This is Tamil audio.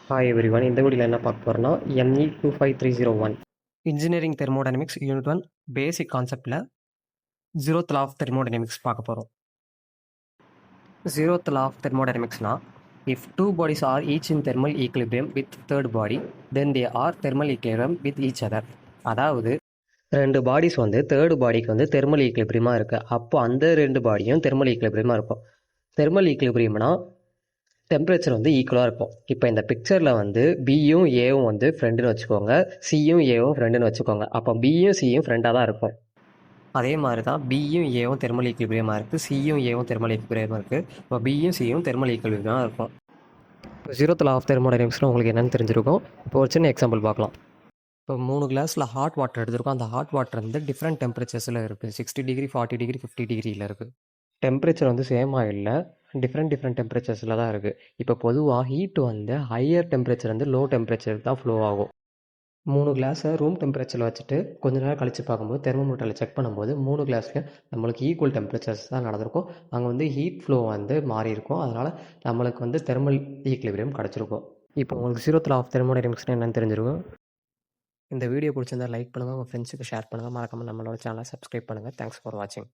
Hi everyone. இந்த வீடியோவில் என்ன பார்க்க போகிறோன்னா ME 25301 engineering thermodynamics unit 1 basic கான்செப்டில் ஜீரோத் லா ஆஃப் தெர்மோடைனமிக்ஸ் பார்க்க போகிறோம். ஜீரோத் லா ஆஃப் தெர்மோடைனமிக்ஸ்னா if two bodies are each in thermal equilibrium with third body then they are thermal equilibrium with each other. அதாவது ரெண்டு பாடிஸ் வந்து தேர்டு பாடிக்கு வந்து தெர்மல் ஈக்லிபிரியமாக இருக்குது. அப்போ அந்த ரெண்டு பாடியும் தெர்மல் ஈக்லிபிரியமாக இருக்கும். தெர்மல் ஈக்லிபிரியம்னா டெம்பரேச்சர் வந்து ஈக்குவலாக இருக்கும். இப்போ இந்த பிக்சரில் வந்து பியும் ஏவும் வந்து ஃப்ரெண்டுன்னு வச்சுக்கோங்க, சியும் ஏவும் ஃப்ரெண்டுன்னு வச்சுக்கோங்க. அப்போ பியும் சியும் ஃப்ரெண்டாக தான் இருக்கும். அதே மாதிரி தான் பியும் ஏவும் தெர்மல் ஈக்லிபிரியமாக இருக்குது, சியும் ஏவும் தெர்மல் ஈக்லிபிரியமாக இருக்குது. இப்போ பியும் சியும் தெர்மல் ஈக்லிபிரியமாக இருக்கும். இப்போ ஜீரோத் லா ஆஃப் தெர்மோடைனமிக்ஸ்னு உங்களுக்கு என்னென்னு தெரிஞ்சிருக்கும். இப்போ ஒரு சின்ன எக்ஸாம்பிள் பார்க்கலாம். இப்போ 3 கிளாஸில் ஹாட் வாட்டர் எடுத்துருக்கோம். அந்த ஹாட் வாட்டர் வந்து டிஃப்ரெண்ட் டெம்பரேச்சர்ஸில் இருக்குது. 60 டிகிரி, 40 டிகிரி, 50 டிகிரியில் இருக்குது. டெம்பரேச்சர் வந்து சேமாக இல்லை, டிஃப்ரெண்ட் டெம்பரேச்சர்ஸில் தான் இருக்குது. இப்போ பொதுவாக ஹீட் வந்து ஹையர் டெம்பரேச்சர் வந்து லோ டெம்பரேச்சருக்கு தான் ஃப்ளோ ஆகும். 3 கிளாஸை ரூம் டெம்பரேச்சரில் வச்சுட்டு கொஞ்ச நேரம் கழித்து பார்க்கும்போது தெர்மோமீட்டரில் செக் பண்ணும்போது 3 கிளாஸ்லையும் நம்மளுக்கு ஈக்குவல் டெம்பரேச்சர்ஸ் தான் நடந்திருக்கும். அங்கே வந்து ஹீட் ஃப்ளோ வந்து மாறி இருக்கும். அதனால் நம்மளுக்கு வந்து தெர்மல் ஈக்லிபிரியம் கிடச்சிருக்கும். இப்போ உங்களுக்கு ஜீரோத் லா ஆஃப் தெர்மோடைனமிக்ஸ்னு என்னென்னு தெரிஞ்சிருக்கும். இந்த வீடியோ பிடிச்சிருந்தா லைக் பண்ணுங்கள், உங்கள் ஃப்ரெண்ட்ஸுக்கு ஷேர் பண்ணுங்கள், மறக்காமல் நம்மளோட சேனலை சப்ஸ்கிரைப் பண்ணுங்கள். தேங்க்ஸ் ஃபார் வாட்சிங்.